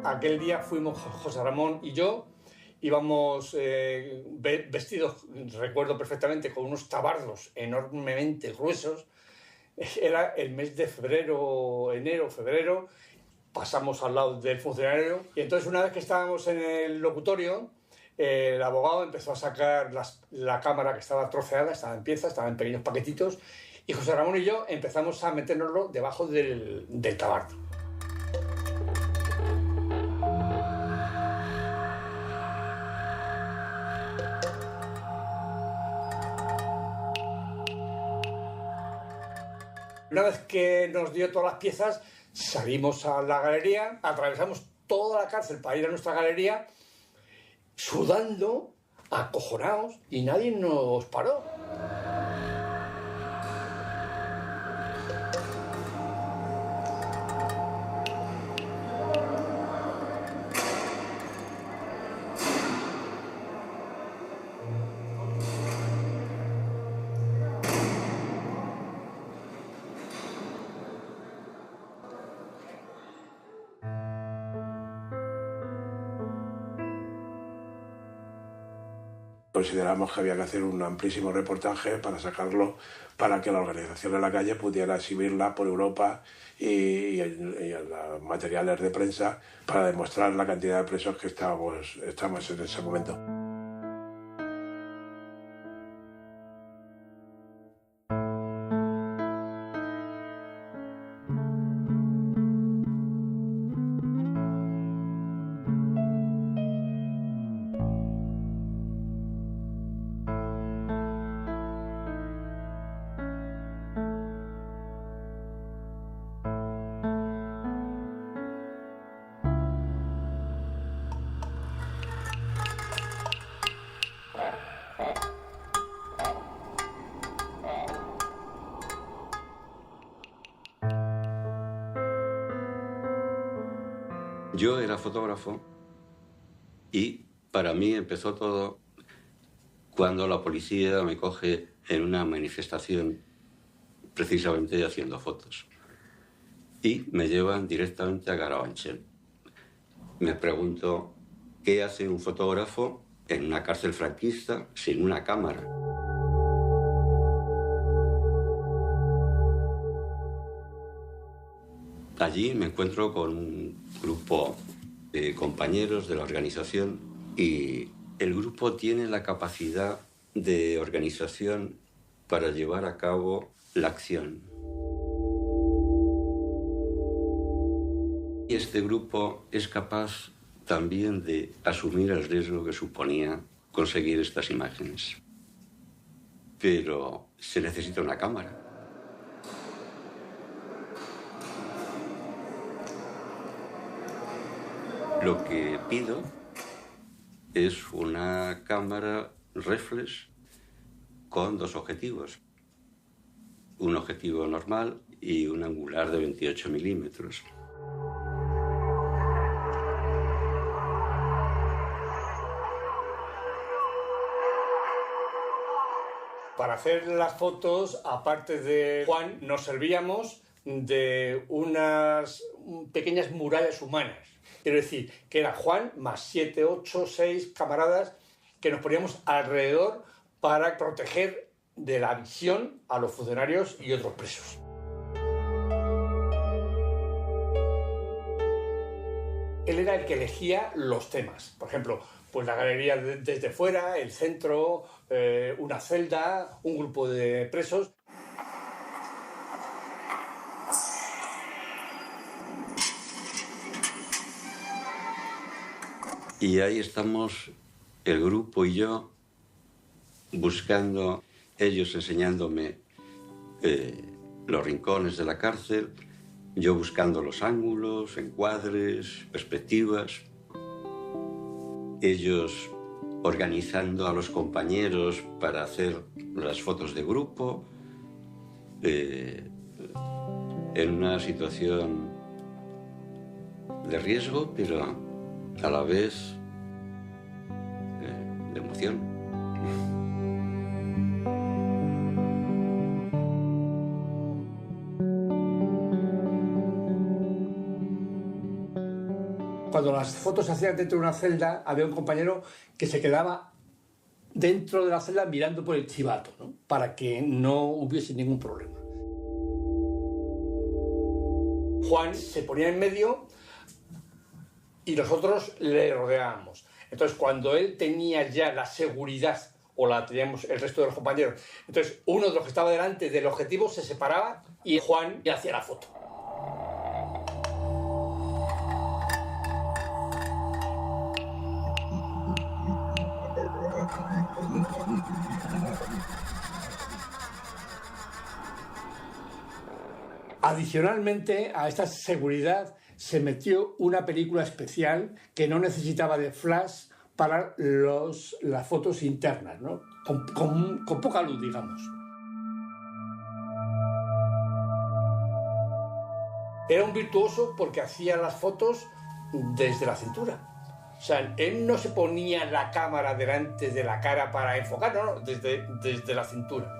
Aquel día fuimos José Ramón y yo, íbamos vestidos, recuerdo perfectamente, con unos tabardos enormemente gruesos. Era el mes de febrero, enero, febrero. Pasamos al lado del funcionario y entonces una vez que estábamos en el locutorio, el abogado empezó a sacar la cámara que estaba troceada, estaba en piezas, estaba en pequeños paquetitos, y José Ramón y yo empezamos a metérnoslo debajo del tabardo. Una vez que nos dio todas las piezas, salimos a la galería, atravesamos toda la cárcel para ir a nuestra galería, sudando, acojonados, y nadie nos paró. Consideramos que había que hacer un amplísimo reportaje para sacarlo, para que la organización de la calle pudiera exhibirla por Europa y en los materiales de prensa para demostrar la cantidad de presos que estamos en ese momento. Yo era fotógrafo y para mí empezó todo cuando la policía me coge en una manifestación precisamente haciendo fotos y me llevan directamente a Carabanchel. Me pregunto, ¿qué hace un fotógrafo en una cárcel franquista sin una cámara? Allí me encuentro con un grupo de compañeros de la organización y el grupo tiene la capacidad de organización para llevar a cabo la acción. Y este grupo es capaz también de asumir el riesgo que suponía conseguir estas imágenes. Pero se necesita una cámara. Lo que pido es una cámara reflex con dos objetivos. Un objetivo normal y un angular de 28 milímetros. Para hacer las fotos, aparte de Juan, nos servíamos de unas pequeñas murallas humanas. Quiero decir, que era Juan más 7, 8, 6 camaradas que nos poníamos alrededor para proteger de la visión a los funcionarios y otros presos. Él era el que elegía los temas. Por ejemplo, pues la galería desde fuera, el centro, una celda, un grupo de presos. Y ahí estamos, el grupo y yo, buscando, ellos enseñándome los rincones de la cárcel, yo buscando los ángulos, encuadres, perspectivas, ellos organizando a los compañeros para hacer las fotos de grupo, en una situación de riesgo, pero a la vez de emoción. Cuando las fotos se hacían dentro de una celda, había un compañero que se quedaba dentro de la celda mirando por el chivato, ¿no? Para que no hubiese ningún problema. Juan se ponía en medio y nosotros le rodeábamos. Entonces, cuando él tenía ya la seguridad, o la teníamos el resto de los compañeros, entonces uno de los que estaba delante del objetivo se separaba y Juan le hacía la foto. Adicionalmente a esta seguridad se metió una película especial que no necesitaba de flash para las fotos internas, ¿no? Con poca luz, digamos. Era un virtuoso porque hacía las fotos desde la cintura. O sea, él no se ponía la cámara delante de la cara para enfocar, no, desde la cintura.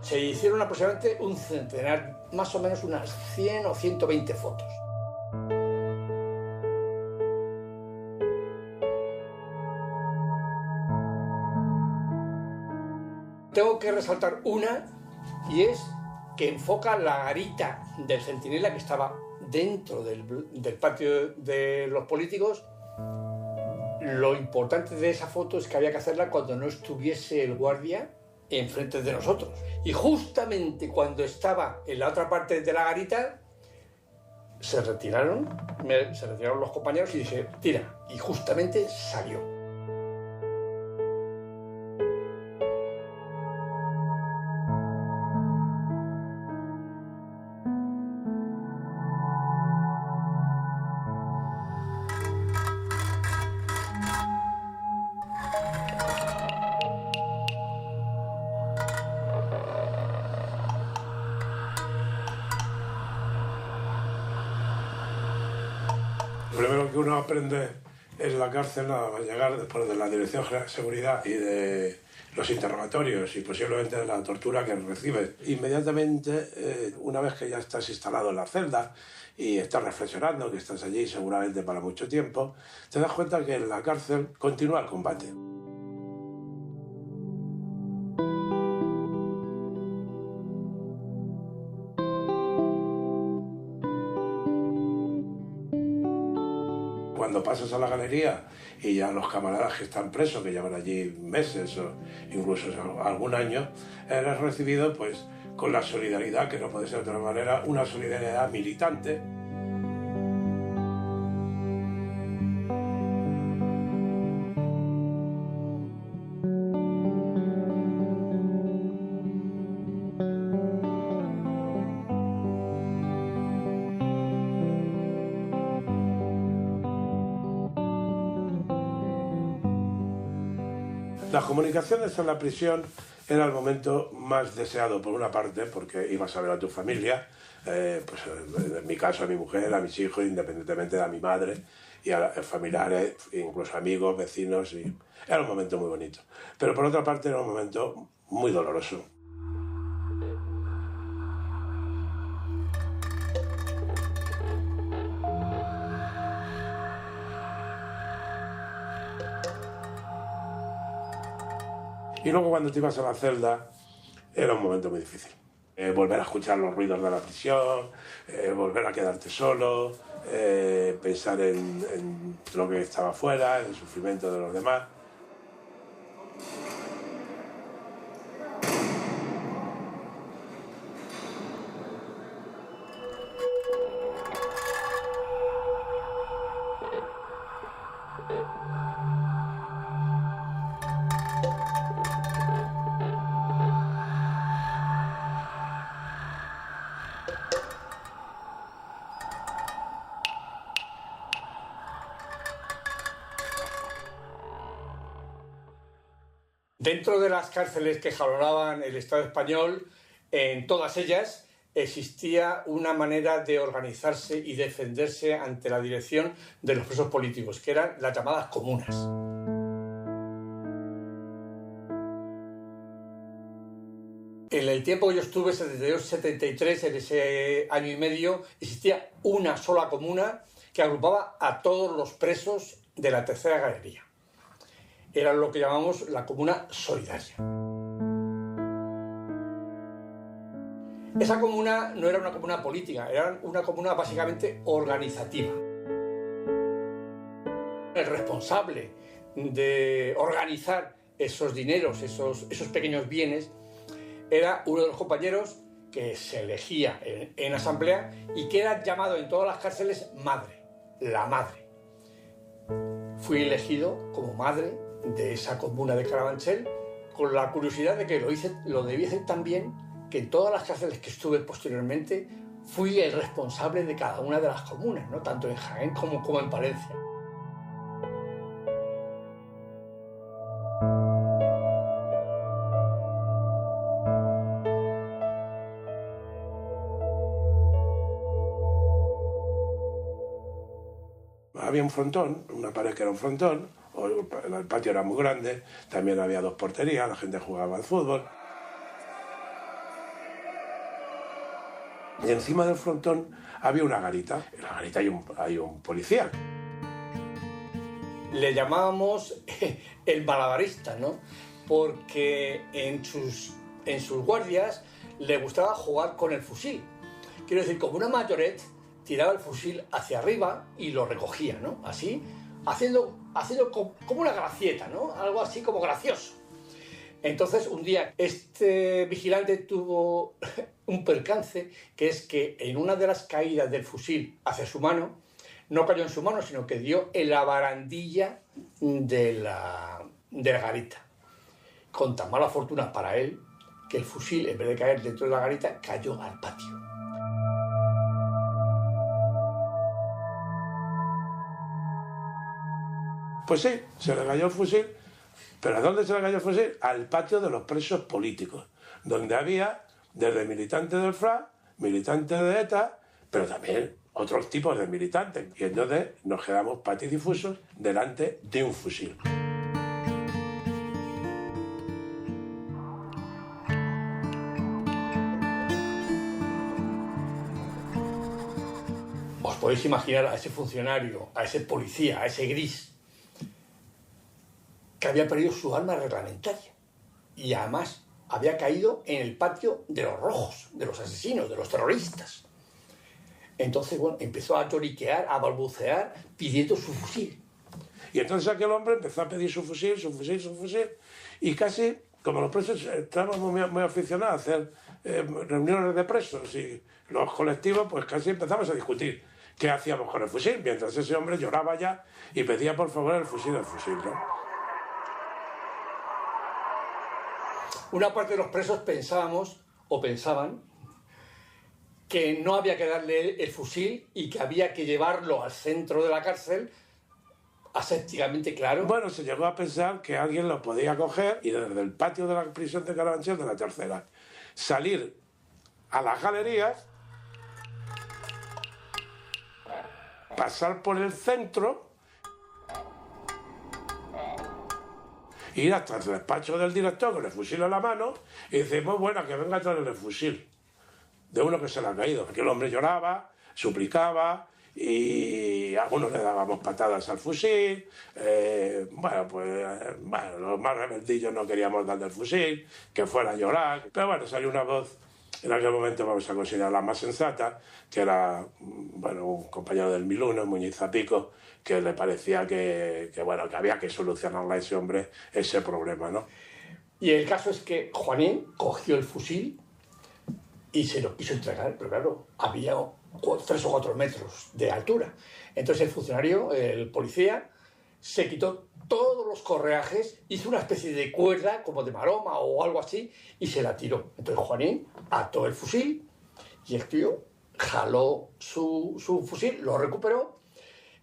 Se hicieron aproximadamente un centenar, más o menos unas 100 o 120 fotos. Tengo que resaltar una, y es que enfoca la garita del centinela que estaba dentro del patio de los políticos. Lo importante de esa foto es que había que hacerla cuando no estuviese el guardia enfrente de nosotros. Y justamente cuando estaba en la otra parte de la garita, se retiraron los compañeros y dije, tira. Y justamente salió. Lo primero que uno aprende en la cárcel a llegar después de la Dirección General de Seguridad y de los interrogatorios y posiblemente de la tortura que recibes. Inmediatamente, una vez que ya estás instalado en la celda y estás reflexionando, que estás allí seguramente para mucho tiempo, te das cuenta que en la cárcel continúa el combate. Cuando pasas a la galería y ya los camaradas que están presos, que llevan allí meses o incluso algún año, eres recibido pues con la solidaridad, que no puede ser de otra manera, una solidaridad militante. Las comunicaciones en la prisión era el momento más deseado, por una parte, porque ibas a ver a tu familia, pues en mi caso a mi mujer, a mis hijos, independientemente de a mi madre, y a familiares, incluso amigos, vecinos, y era un momento muy bonito. Pero por otra parte era un momento muy doloroso. Y luego cuando te ibas a la celda era un momento muy difícil. Volver a escuchar los ruidos de la prisión, volver a quedarte solo, pensar en lo que estaba afuera, en el sufrimiento de los demás. Dentro de las cárceles que jalonaban el Estado español, en todas ellas existía una manera de organizarse y defenderse ante la dirección de los presos políticos, que eran las llamadas comunas. En el tiempo que yo estuve, 72-73, en ese año y medio, existía una sola comuna que agrupaba a todos los presos de la tercera galería. Era lo que llamamos la comuna solidaria. Esa comuna no era una comuna política, era una comuna básicamente organizativa. El responsable de organizar esos dineros, esos pequeños bienes, era uno de los compañeros que se elegía en asamblea y que era llamado en todas las cárceles madre, la madre. Fui elegido como madre de esa comuna de Carabanchel, con la curiosidad de que lo debí hacer tan bien que en todas las cárceles que estuve posteriormente fui el responsable de cada una de las comunas, ¿no? Tanto en Jaén como en Palencia. Había un frontón, una pared que era un frontón, el patio era muy grande, también había 2 porterías, la gente jugaba al fútbol. Y encima del frontón había una garita. En la garita hay un policía. Le llamábamos el malabarista, ¿no? Porque en sus guardias le gustaba jugar con el fusil. Quiero decir, como una mayoret, tiraba el fusil hacia arriba y lo recogía, ¿no? Así, haciendo como una gracieta, ¿no? Algo así como gracioso. Entonces, un día, este vigilante tuvo un percance, que es que en una de las caídas del fusil hacia su mano, no cayó en su mano, sino que dio en la barandilla de la garita. Con tan mala fortuna para él, que el fusil, en vez de caer dentro de la garita, cayó al patio. Pues sí, se le cayó el fusil. ¿Pero a dónde se le cayó el fusil? Al patio de los presos políticos, donde había desde militantes del FRA, militantes de ETA, pero también otros tipos de militantes. Y entonces nos quedamos patidifusos delante de un fusil. Os podéis imaginar a ese funcionario, a ese policía, a ese gris, que había perdido su arma reglamentaria y además había caído en el patio de los rojos, de los asesinos, de los terroristas. Entonces, bueno, empezó a lloriquear, a balbucear, pidiendo su fusil. Y entonces aquel hombre empezó a pedir su fusil, y casi, como los presos estábamos muy aficionados a hacer reuniones de presos y los colectivos, pues casi empezamos a discutir qué hacíamos con el fusil, mientras ese hombre lloraba ya y pedía por favor el fusil, ¿no? Una parte de los presos pensaban que no había que darle el fusil y que había que llevarlo al centro de la cárcel, asépticamente claro. Bueno, se llegó a pensar que alguien lo podía coger y desde el patio de la prisión de Carabanchel, de la tercera, salir a las galerías, pasar por el centro, ir hasta el despacho del director con el fusil en la mano y decimos, bueno, que venga a traerle el fusil de uno que se le ha caído. Aquel hombre lloraba, suplicaba y algunos le dábamos patadas al fusil. Los más rebeldillos no queríamos darle el fusil, que fuera a llorar. Pero bueno, salió una voz, en aquel momento vamos a considerar la más sensata, que era un compañero del 1001, Muñiz Zapico, que le parecía que había que solucionarle a ese hombre ese problema, ¿no? Y el caso es que Juanín cogió el fusil y se lo quiso entregar, pero claro, había 3 o 4 metros de altura. Entonces el funcionario, el policía, se quitó todos los correajes, hizo una especie de cuerda, como de maroma o algo así, y se la tiró. Entonces Juanín ató el fusil y el tío jaló su fusil, lo recuperó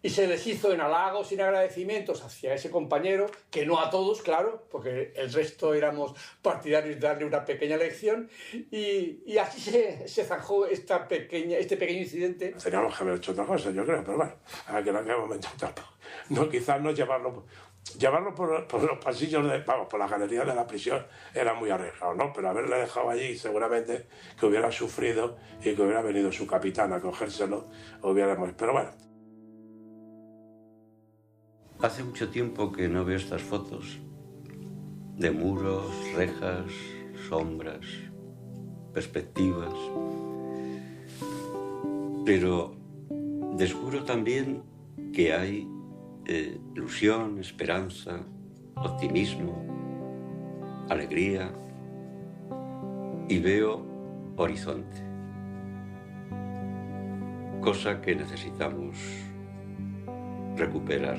y se deshizo en halagos y en agradecimientos hacia ese compañero, que no a todos, claro, porque el resto éramos partidarios de darle una pequeña lección, y así se zanjó este pequeño incidente. Teníamos que haber hecho otra cosa, yo creo, pero bueno, en aquel momento tampoco. No, quizás no llevarlo por los pasillos, por la galería de la prisión era muy arriesgado, ¿no? Pero haberle dejado allí, seguramente que hubiera sufrido y que hubiera venido su capitán a cogérselo, pero bueno. Hace mucho tiempo que no veo estas fotos de muros, rejas, sombras, perspectivas. Pero descubro también que hay ilusión, esperanza, optimismo, alegría, y veo horizonte, cosa que necesitamos recuperar.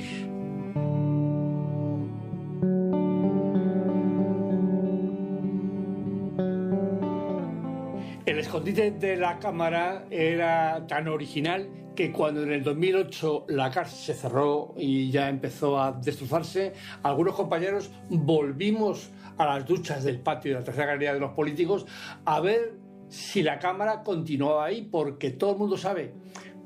El escondite de la cámara era tan original que cuando en el 2008 la cárcel se cerró y ya empezó a destrozarse, algunos compañeros volvimos a las duchas del patio de la tercera galería de los políticos a ver si la cámara continuaba ahí, porque todo el mundo sabe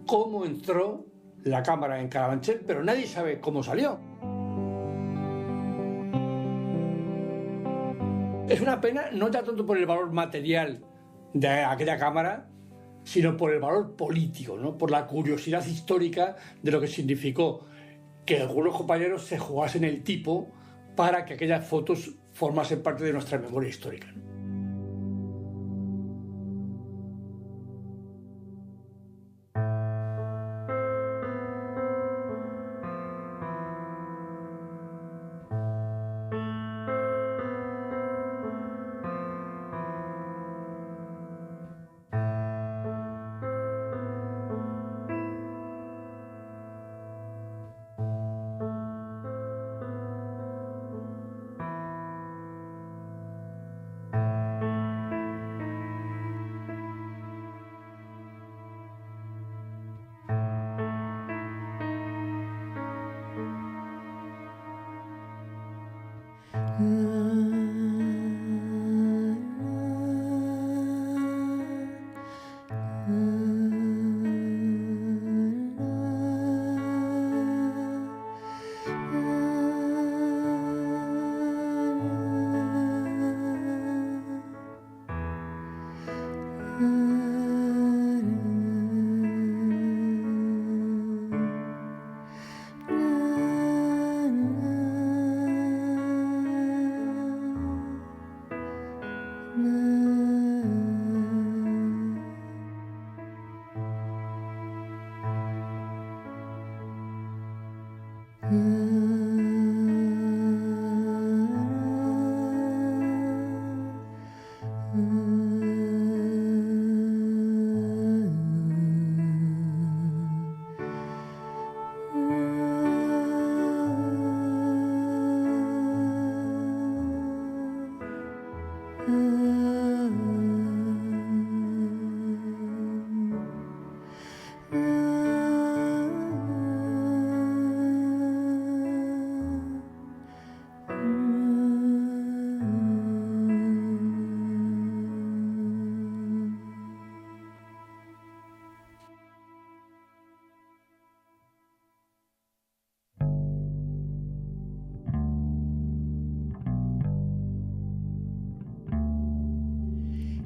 cómo entró la cámara en Carabanchel, pero nadie sabe cómo salió. Es una pena, no tanto por el valor material de aquella cámara, sino por el valor político, ¿no? Por la curiosidad histórica de lo que significó que algunos compañeros se jugasen el tipo para que aquellas fotos formasen parte de nuestra memoria histórica, ¿no?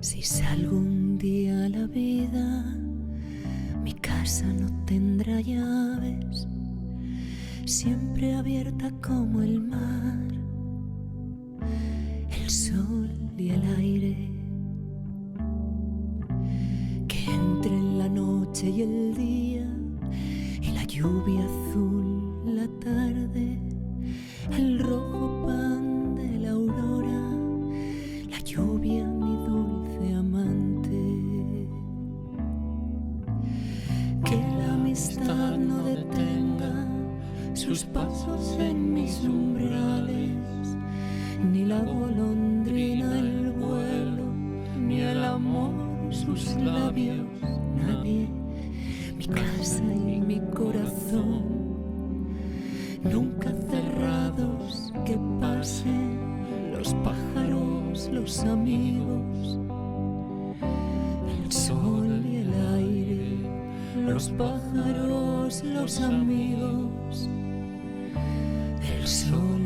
Si salgo un día a la vida, mi casa no tendrá llaves, siempre abierta como el mar, el sol y el aire, que entre en la noche y el día, y la lluvia azul, la tarde, el rojo pan de la aurora, la lluvia, mi dulce amante. Que la amistad no detenga sus pasos en mis umbrales, ni la golondrina el vuelo, ni el amor sus labios, nadie, mi casa y mi corazón, nunca cerrados, que pasen los pájaros, los amigos, el sol y el aire, los pájaros, los amigos, el sol